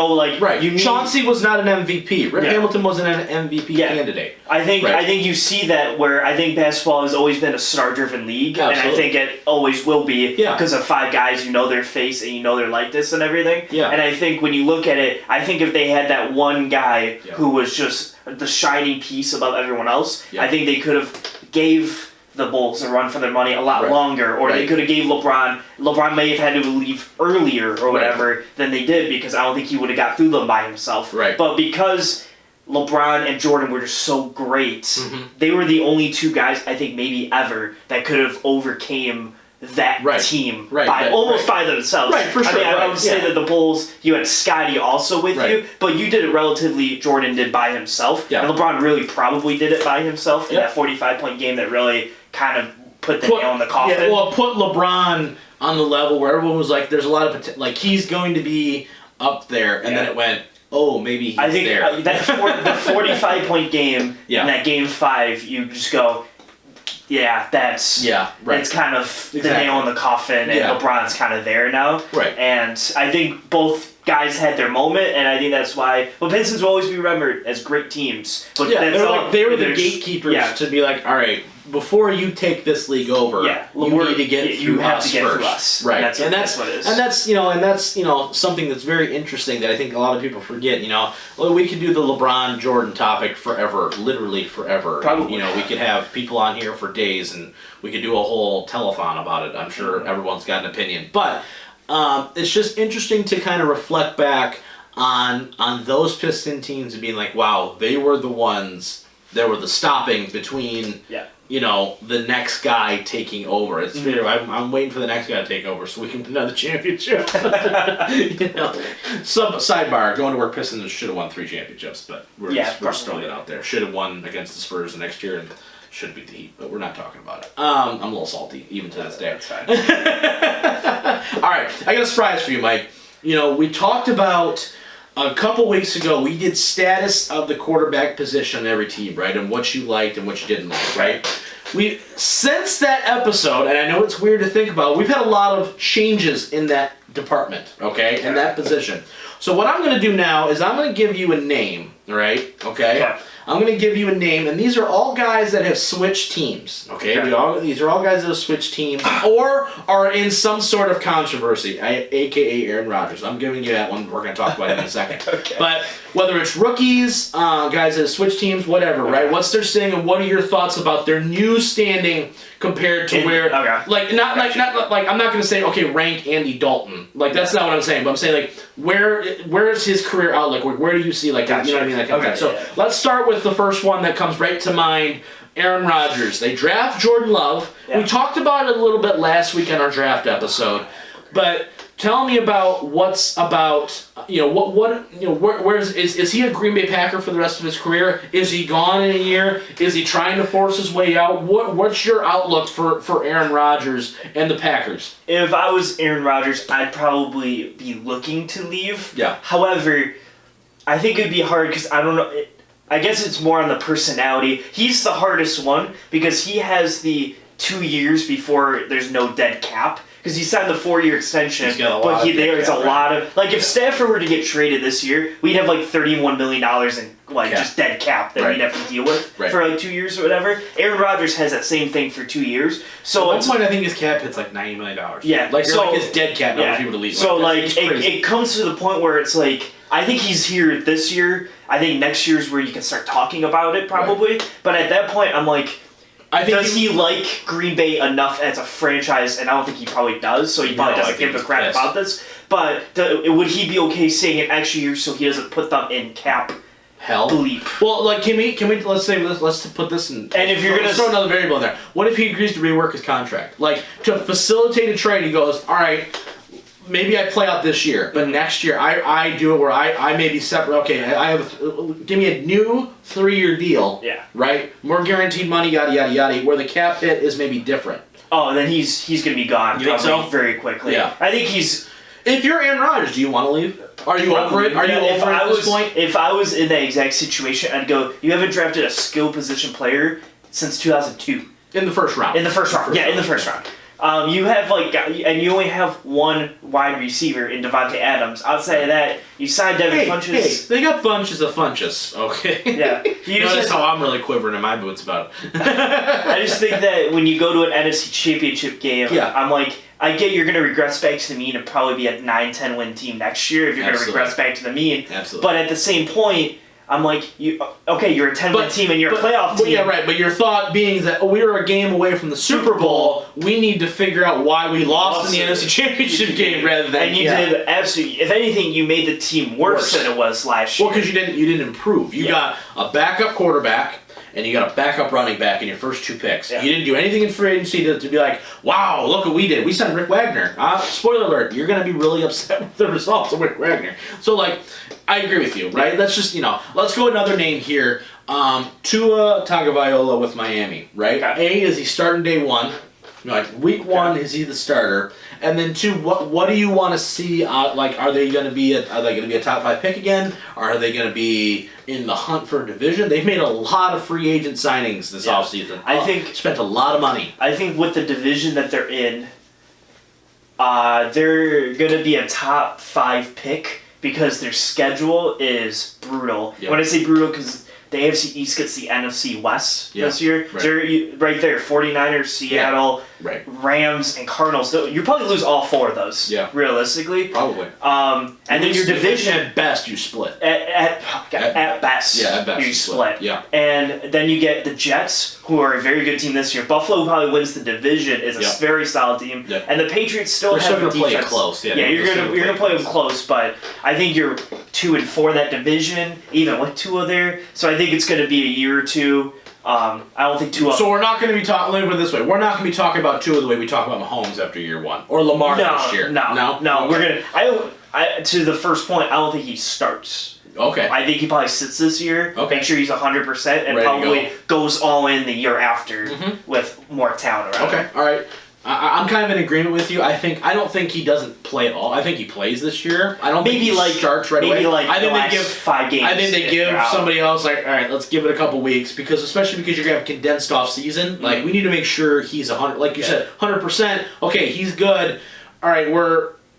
you need... Chauncey was not an MVP. Rip Hamilton wasn't an MVP candidate. I think you see that where I think basketball has always been a star-driven league. Absolutely. And I think it always will be because of five guys, their face and their likeness and everything. Yeah. And I think when you look at it, I think if they had that one guy who was just the shining piece above everyone else, I think they could have gave the Bulls a run for their money a lot longer, or they could have gave LeBron. LeBron may have had to leave earlier or whatever than they did, because I don't think he would have got through them by himself. Right. But because LeBron and Jordan were just so great, they were the only two guys I think maybe ever that could have overcame that team by themselves. Right, for sure. I would say that the Bulls, you had Scottie also with you, but you did it relatively, Jordan did by himself. Yeah. And LeBron really probably did it by himself in that 45-point game that really kind of put the nail in the coffin. Yeah, well, put LeBron on the level where everyone was like, there's a lot of potential, like he's going to be up there, and then it went, oh, maybe he's there. I think the 45-point game in that game 5, you just go, that's kind of the nail in the coffin, and LeBron's kind of there now. Right. And I think both guys had their moment, and I think that's why. Well, Pistons will always be remembered as great teams. But they were the gatekeepers to be like, all right, before you take this league over, you need to get through us first. Right. And that's what it is. And that's something that's very interesting that I think a lot of people forget. We could do the LeBron Jordan topic forever, literally forever. Probably. We could have people on here for days, and we could do a whole telethon about it. I'm sure everyone's got an opinion, but it's just interesting to kind of reflect back on those Piston teams and being like, wow, they were the ones that were the stopping between the next guy taking over. It's I'm waiting for the next guy to take over so we can win another championship. Sidebar, going to work Pistons should have won 3 championships, but we're just throwing it out there. Should have won against the Spurs the next year and should beat the Heat, but we're not talking about it. I'm a little salty, even to this day. That's fine. All right, I got a surprise for you, Mike. We talked about a couple weeks ago, we did status of the quarterback position in every team, right? And what you liked and what you didn't like, right? Since that episode, and I know it's weird to think about, we've had a lot of changes in that department, okay? In that position. So what I'm going to do now is I'm going to give you a name, right? Okay? I'm going to give you a name, and these are all guys that have switched teams. Okay, these are all guys that have switched teams or are in some sort of controversy, aka Aaron Rodgers. I'm giving you that one. We're going to talk about it in a second. Okay. But whether it's rookies, guys that have switched teams, whatever, right? What's their saying, and what are your thoughts about their new standing compared to I'm not going to say rank Andy Dalton. Like that's not what I'm saying, but I'm saying like where is his career outlook? Where do you see like you know what I mean? Like, so let's start with the first one that comes right to mind. Aaron Rodgers. They draft Jordan Love. Yeah. We talked about it a little bit last week in our draft episode, but tell me about is he a Green Bay Packer for the rest of his career? Is he gone in a year? Is he trying to force his way out? What's your outlook for Aaron Rodgers and the Packers? If I was Aaron Rodgers, I'd probably be looking to leave. Yeah. However, I think it'd be hard because I don't know. I guess it's more on the personality. He's the hardest one because he has the 2 years before there's no dead cap. Because he signed the 4-year extension, but there's a lot of if Stafford were to get traded this year, we'd have like $31 million in just dead cap that we'd have to deal with for like 2 years or whatever. Aaron Rodgers has that same thing for 2 years. So at one point, I think his cap hits like $90 million. Yeah, his dead cap number if he were to leave. So it comes to the point where it's like I think he's here this year. I think next year's where you can start talking about it probably. Right. But at that point, I'm like. Does he like Green Bay enough as a franchise? And I don't think he probably does, so he probably doesn't give a crap about this. But would he be okay staying an extra year so he doesn't put them in cap hell bleep? Well, can we let's put this in. And if you're gonna throw another variable in there, what if he agrees to rework his contract? Like to facilitate a trade, he goes, all right. Maybe I play out this year, but next year I do it where I may be separate. Okay, give me a new 3-year deal. Yeah. Right? More guaranteed money, yada, yada, yada, where the cap hit is maybe different. Oh, then he's going to be gone very quickly. Yeah. I think he's... If you're Aaron Rodgers, do you want to leave? Are you over it? Are you over it at this point? If I was in that exact situation, I'd go, you haven't drafted a skill position player since 2002. In the first round. In the first round. You have and you only have one wide receiver in Devontae Adams. Outside of that, you signed Devin Funchess. Hey, they got bunches of Funchess, okay? Yeah. Notice how I'm really quivering in my boots about it. I just think that when you go to an NFC Championship game, I'm like, I get you're going to regress back to the mean and probably be a 9-10 win team next year if you're going to regress back to the mean. Absolutely. But at the same point, I'm like, you're a 10-win team and you're a playoff team. Yeah, right. But your thought being that we were a game away from the Super Bowl. We need to figure out why we lost in the NFC Championship game rather than. And you did absolutely. If anything, you made the team worse than it was last year. Well, because you didn't improve. You got a backup quarterback. And you got a backup running back in your first 2 picks. Yeah. You didn't do anything in free agency to be like, wow, look what we did. We signed Rick Wagner. Spoiler alert, you're going to be really upset with the results of Rick Wagner. So, I agree with you, right? Let's just, let's go another name here. Tua Tagovailoa with Miami, right? Okay. A, is he starting day 1? Week 1, is he the starter? And then 2, what do you want to see? Are they going to be a top 5 pick again? Or are they going to be in the hunt for a division? They've made a lot of free agent signings this offseason. I think spent a lot of money. I think with the division that they're in, they're going to be a top 5 pick because their schedule is brutal. Yep. When I say brutal, because the AFC East gets the NFC West this year. Right. So right there, 49ers, Seattle, Rams, and Cardinals. So you probably lose all 4 of those, realistically. Probably. And then your division... At best, you split. At best. Yeah, at best. You split. Yeah. And then you get the Jets, who are a very good team this year. Buffalo probably wins the division, is a very solid team. Yep. And the Patriots still have a defense. Play it close. Yeah, you're going to play them close, but I think you're 2-4 that division, even with Tua there. So I think it's going to be a year or 2. I don't think Tua... So we're not going to be talking... Let me put it this way. We're not going to be talking about Tua the way we talk about Mahomes after year 1. Or Lamar this year. No. Okay. We're going to... To the first point, I don't think he starts. Okay. I think he probably sits this year, make sure he's 100%, and probably goes all in the year after with more talent around him. Okay, all right. I'm kind of in agreement with you. I don't think he doesn't play at all. I think he plays this year. I don't think he starts right away. I think they give 5 games. I think they give somebody else all right, let's give it a couple weeks especially because you're gonna have condensed off season. Mm-hmm. We need to make sure he's 100. Like you said, 100%. Okay, he's good. All right,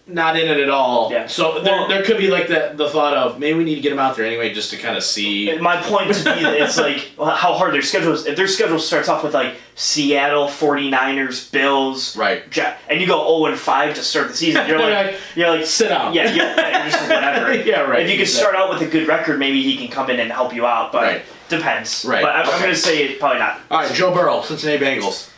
not in it at all. Yeah. So there could be like the thought of maybe we need to get him out there anyway just to kind of see. My point to be that it's like how hard their schedule is. If their schedule starts off with like Seattle, 49ers, Bills, right, and you go 0-5 to start the season, you're like sit down. Yeah, you're just whatever. Yeah, right. If you can start out with a good record, maybe he can come in and help you out. But depends. Right. But I'm going to say probably not. All right, Joe Burrow, Cincinnati Bengals.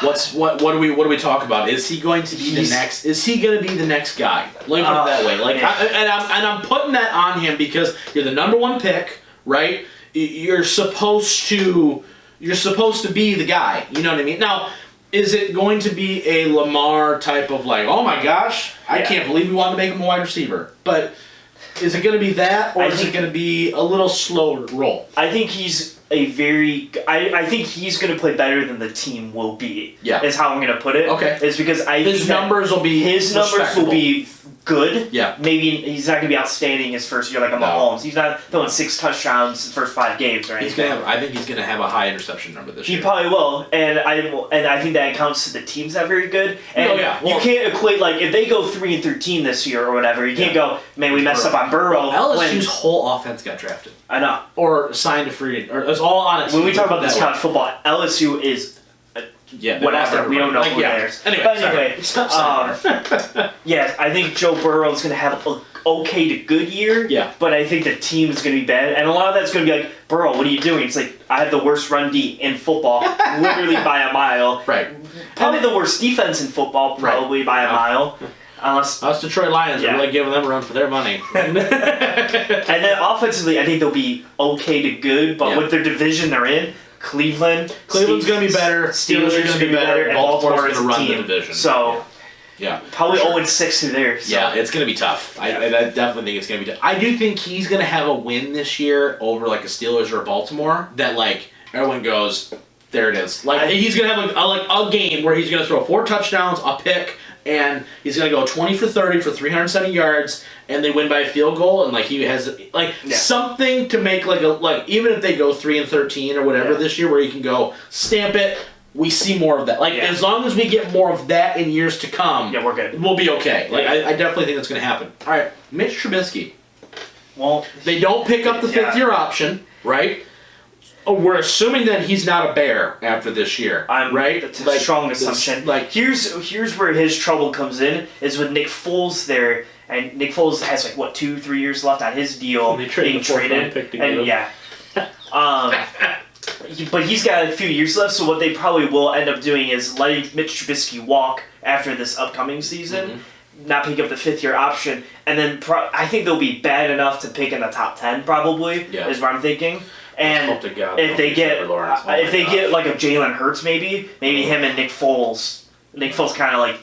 What do we talk about? Is he going to be the next? Is he going to be the next guy? Let me put it that way. Like, I'm putting that on him because you're the number 1 pick, right? You're supposed to be the guy. You know what I mean? Now, is it going to be a Lamar type of like, oh my gosh, I can't believe we wanted to make him a wide receiver? But is it going to be that, or is it going to be a little slower roll? I think he's I think he's going to play better than the team will be. Yeah, is how I'm going to put it. Okay, is because his numbers will be good. Yeah, maybe he's not going to be outstanding his first year like a Mahomes. He's not throwing 6 touchdowns the first 5 games or anything. I think he's going to have a high interception number this year. He probably will, and I think that counts to the teams that are very good. And you can't equate like if they go 3-13 this year or whatever. You can't go, man, we messed up on Burrow. LSU's whole offense got drafted. I know, or signed a free agent, or it's all on it. When we talk about this college football, LSU is. Whatever. We don't know who theirs. Anyway, yeah, I think Joe Burrow is going to have an okay to good year. Yeah. But I think the team is going to be bad, and a lot of that's going to be like, Burrow, what are you doing? It's like I have the worst run D in football, literally by a mile. Right. Probably the worst defense in football, probably by a mile. Unless us Detroit Lions are really giving them a run for their money. And then offensively, I think they'll be okay to good, but with their division they're in. Cleveland's going to be better. Steelers are going to be better. And Baltimore's going to run the division. So, probably 0-6 through there. So. Yeah, it's going to be tough. I definitely think it's going to be tough. I do think he's going to have a win this year over like a Steelers or a Baltimore that like everyone goes, there it is. Like he's going to have a game where he's going to throw 4 touchdowns, a pick, and he's going to go 20 for 30 for 370 yards, and they win by a field goal, and like he has something to make like even if they go 3-13 or whatever this year, where you can go stamp it. We see more of that. As long as we get more of that in years to come, we're good. We'll be okay. I definitely think that's going to happen. All right, Mitch Trubisky. Well, they don't pick up the 5th-year option, right? We're assuming that he's not a Bear after this year, right? That's a strong assumption. Here's where his trouble comes in is with Nick Foles there, and Nick Foles has 2-3 years left on his deal being traded, but he's got a few years left. So what they probably will end up doing is letting Mitch Trubisky walk after this upcoming season. Not pick up the 5th-year option, and then I think they'll be bad enough to pick in the top 10. Probably is what I'm thinking. And if they get like a Jalen Hurts, maybe him and Nick Foles kind of like,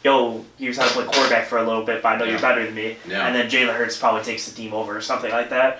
yo, here's how to play quarterback for a little bit, but I know you're better than me. Yeah. And then Jalen Hurts probably takes the team over or something like that.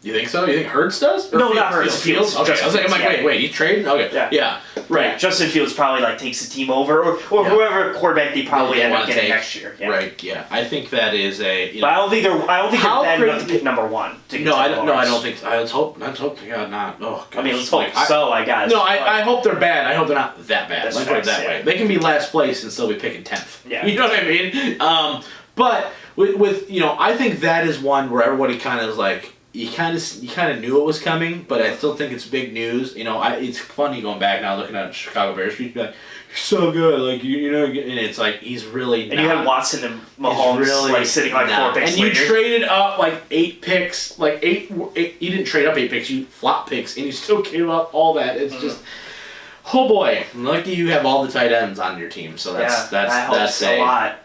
You think so? You think Hurts does? No, not Hurts. Fields. Okay, I was like, wait, he's trading? Okay, yeah, right. Yeah. Justin Fields probably takes the team over, or whoever quarterback they probably end up getting next year. Yeah. Right. Yeah, I think that is a. But I don't think they're bad enough to pick number 1. I don't think. Let's hope to God not. Oh, gosh. I mean, let's hope I guess. No, I hope they're bad. I hope they're not that bad. Let's put it that way. They can be last place and still be picking 10th. Yeah. You know what I mean? But with I think that is one where everybody kind of is like. You kind of knew it was coming, but I still think it's big news. It's funny going back now looking at Chicago Bears Street, be like, you're so good, and it's like he's really. And you had Watson and Mahomes really sitting 4 picks. And you traded up 8 picks, eight. You didn't trade up 8 picks, you flop picks, and you still gave up all that. It's just, oh boy, lucky you have all the tight ends on your team. So that's a lot.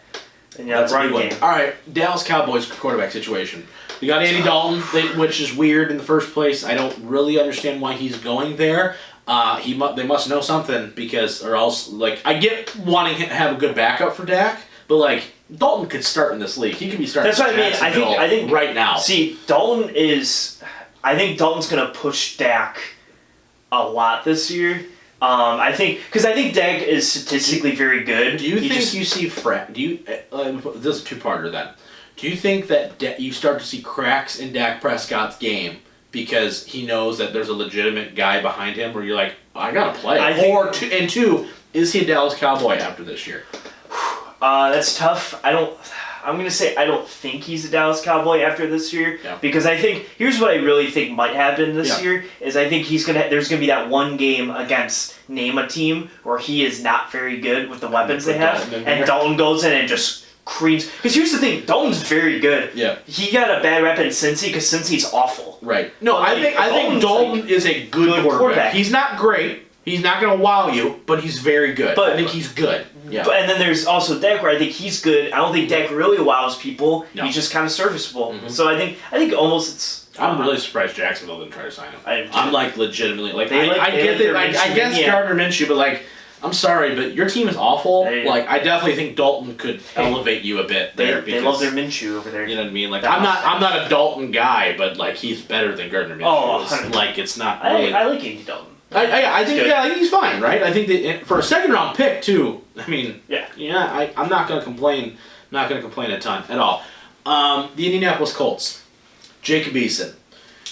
And that's a big one. All right, Dallas Cowboys quarterback situation. We got Andy Dalton, which is weird in the first place. I don't really understand why he's going there. They must know something or else I get wanting to have a good backup for Dak, but Dalton could start in this league. He could be starting. That's what I mean. I think right now. See, Dalton is. I think Dalton's going to push Dak a lot this year. I think Dak is statistically very good. Do you think you see this is a 2-parter then. Do you think that you start to see cracks in Dak Prescott's game because he knows that there's a legitimate guy behind him where you're like, I gotta play? Or two, is he a Dallas Cowboy after this year? That's tough. I'm going to say I don't think he's a Dallas Cowboy after this year because I think here's what I really think might happen this year is I think there's going to be that one game against name a team where he is not very good with the weapons they have and Dalton goes in and just creams. Because here's the thing, Dalton's very good. Yeah. He got a bad rep in Cincy because Cincy's awful. Right. No, I think Dalton is a good quarterback. He's not great. He's not going to wow you, but he's very good. But I think he's good. Yeah. And then there's also Dak, where I think he's good. I don't think Dak really wows people. No. He's just kind of serviceable. Mm-hmm. So I think almost it's. I'm really surprised Jacksonville didn't try to sign him. I'm like legitimately I get that. I guess Gardner Minshew, but like. I'm sorry, but your team is awful. I definitely think Dalton could elevate you a bit there. They love their Minshew over there. You know what I mean? Like I'm not a Dalton guy, but like he's better than Gardner Minshew. Oh, like it's not. Really, I like Andy Dalton. I think he's fine, right? I think that for a second round pick too. I mean, I'm not going to complain. Not going to complain a ton at all. The Indianapolis Colts, Jacob Eason.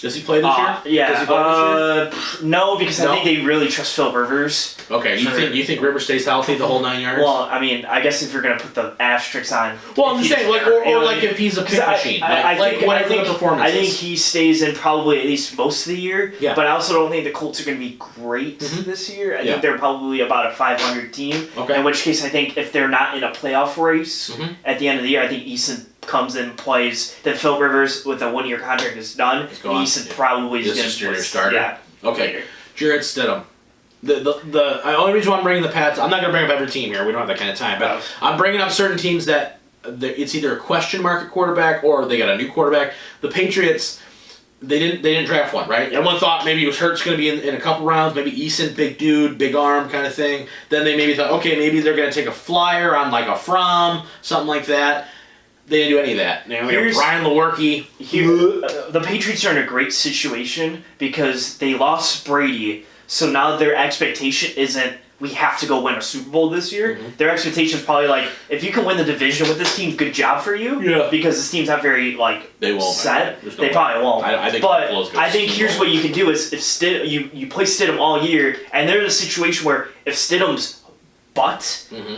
Does he play this year? Yeah. Does he play this year? No, because I think they really trust Philip Rivers. Okay, you think Rivers stays healthy the whole 9 yards? Well, I mean, I guess if you're gonna put the asterisks on. Well, I'm just saying, like if he's a pick machine, whatever the performance. I think he stays in probably at least most of the year. Yeah. But I also don't think the Colts are gonna be great this year. I think they're probably about a 500 team. Okay. In which case, I think if they're not in a playoff race at the end of the year, I think Eason comes in, plays. Then Phil Rivers with a 1 year contract is done. Eason probably is just your starter. Yeah. Okay. Jarrett Stidham. The only reason why I'm bringing the Pats, I'm not going to bring up every team here. We don't have that kind of time, but I'm bringing up certain teams that it's either a question mark at quarterback or they got a new quarterback. The Patriots, they didn't draft one, right? Everyone thought maybe it was Hurts going to be in a couple rounds, maybe Eason, big dude, big arm kind of thing. Then they maybe thought, okay, maybe they're going to take a flyer on like a Fromm, something like that. They didn't do any of that. Brian Lewerke. The Patriots are in a great situation because they lost Brady, so now their expectation isn't we have to go win a Super Bowl this year. Mm-hmm. Their expectation is probably like if you can win the division with this team, good job for you. Yeah. Because this team's not very they won't set. They probably won't. I think but I think here's what you can do is if you play Stidham all year and they're in a situation where if Stidham's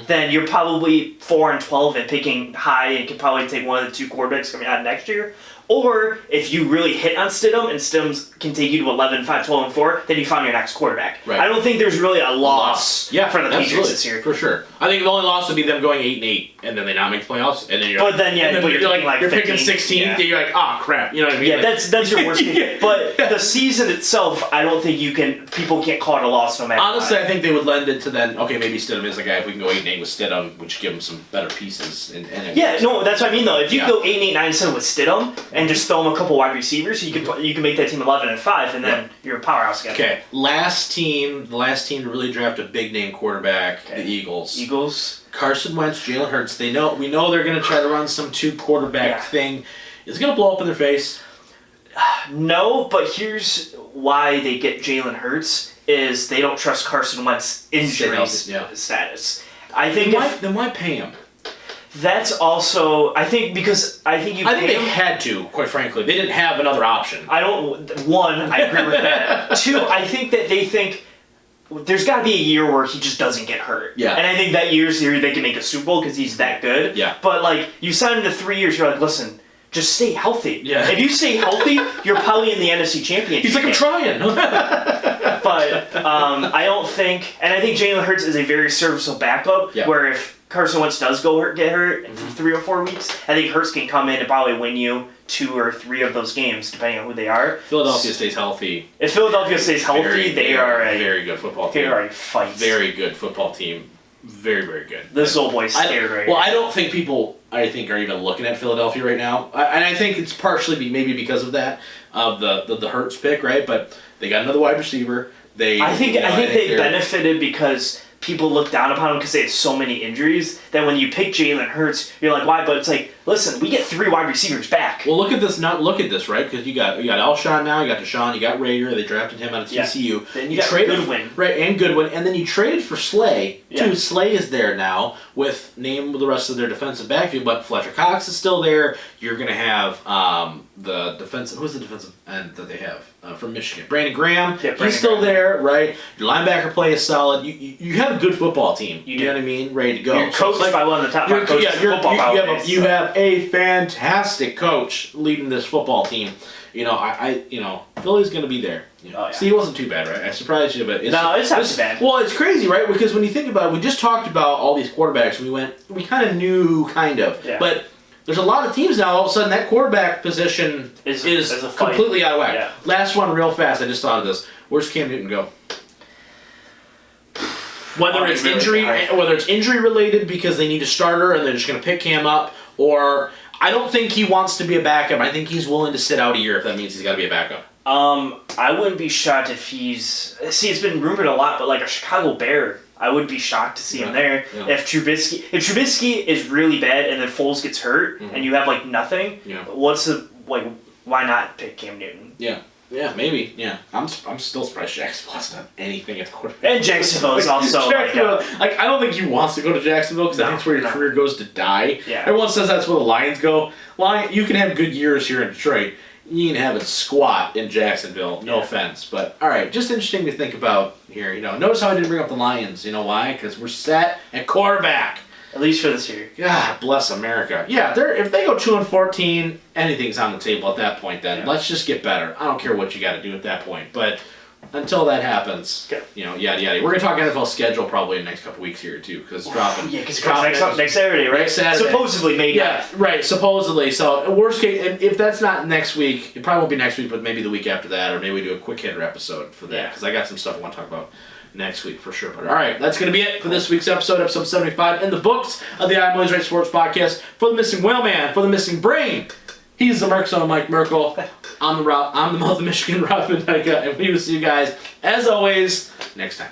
then you're probably 4-12 and picking high and can probably take one of the two quarterbacks coming out next year. Or if you really hit on Stidham and Stidham can take you to 11-5, 12-4, then you found your next quarterback. Right. I don't think there's really a loss for the Patriots this year. For sure. I think the only loss would be them going 8-8 and then they not make the playoffs and then you're you're picking 16th and you're like, oh crap, you know what I mean? Yeah, that's your worst case. But the season itself, I don't think people can't call it a loss no matter Honestly, I think they would lend it to then, okay, maybe Stidham is the guy if we can go 8-8 with Stidham, which give him some better pieces. That's what I mean though. If you go 8-8, 9-7 with Stidham and just throw him a couple wide receivers, you can make that team 11-5, and then you're a powerhouse again. Okay, the last team to really draft a big name quarterback, the Eagles. Carson Wentz, Jalen Hurts. We know they're going to try to run some two quarterback thing. Is it going to blow up in their face? No, but here's why they get Jalen Hurts is they don't trust Carson Wentz's injury status. I think then why pay him? That's also, I think they had to, quite frankly. They didn't have another option. I agree with that. Two, I think that they think there's got to be a year where he just doesn't get hurt. Yeah. And I think that year's the year they can make a Super Bowl because he's that good. Yeah. But, you sign him to 3 years, you're like, listen, just stay healthy. Yeah. If you stay healthy, you're probably in the NFC Championship. He's like, I'm trying. But I don't think, and I think Jalen Hurts is a very serviceable backup, where if Carson Wentz does get hurt for 3 or 4 weeks, I think Hurts can come in and probably win you 2 or 3 of those games, depending on who they are. Philadelphia stays healthy. If Philadelphia stays healthy, they are a very good football team. They are a fight. Very good football team. Very, very good. This old boy's scared right now. Well, I don't think people, are even looking at Philadelphia right now. And I think it's partially maybe because of that, of the Hurts pick, right? But they got another wide receiver. I think they benefited because people look down upon them because they had so many injuries that when you pick Jalen Hurts, you're like, why? But it's like listen, we get 3 wide receivers back. Well, look at this. Look at this, right? Because you got Alshon now, you got Deshaun, you got Rager. They drafted him out of TCU. Yeah. Then you got Goodwin, right? And Goodwin, and then you traded for Slay. Yeah. Slay is there now with the rest of their defensive backfield, but Fletcher Cox is still there. You're gonna have the defensive. Who's the defensive end that they have from Michigan? Brandon Graham. Yeah, he's still there, right? Your linebacker play is solid. You have a good football team. You know what I mean? Ready to go. You're coached by one of the top 5 coaches in football. You have a fantastic coach leading this football team. Philly's going to be there. See, it wasn't too bad, right? I surprised you, but it's not too bad. Well, it's crazy, right? Because when you think about it, we just talked about all these quarterbacks, and we kind of knew, yeah. But there's a lot of teams now, all of a sudden, that quarterback position is completely out of whack. Yeah. Last one, real fast, I just thought of this. Where's Cam Newton go? Whether it's injury related because they need a starter and they're just going to pick Cam up, or I don't think he wants to be a backup. I think he's willing to sit out a year if that means he's got to be a backup. I wouldn't be shocked if it's been rumored a lot, but like a Chicago Bear, I would be shocked to see him there. Yeah. If Trubisky is really bad and then Foles gets hurt and you have like nothing, why not pick Cam Newton? Yeah. Yeah, maybe. Yeah, I'm still surprised Jacksonville hasn't done anything at the quarterback. And Jacksonville is also I don't think he wants to go to Jacksonville because I think that's where your career goes to die. Yeah. Everyone says that's where the Lions go. You can have good years here in Detroit. You can have it squat in Jacksonville. No offense, but all right, just interesting to think about here. Notice how I didn't bring up the Lions. You know why? Because we're set at quarterback. At least for this year. God bless America. Yeah, if they go 2-14, anything's on the table at that point. Then let's just get better. I don't care what you got to do at that point, but until that happens, yada yada. We're gonna talk NFL schedule probably in the next couple weeks here too, because it's dropping. Yeah, because next Saturday, right? Next Saturday. Supposedly, maybe. Yeah, right. Supposedly. So worst case, if that's not next week, it probably won't be next week, but maybe the week after that, or maybe we do a quick hitter episode for that, because I got some stuff I want to talk about next week for sure. But all right, that's going to be it for this week's episode 75 in the books of the I'm Always Right Sports Podcast. For the missing whaleman, for the missing brain, he's the Merc son of Mike Merkel. I'm the mouth of Michigan, Rob Bendica, and we will see you guys, as always, next time.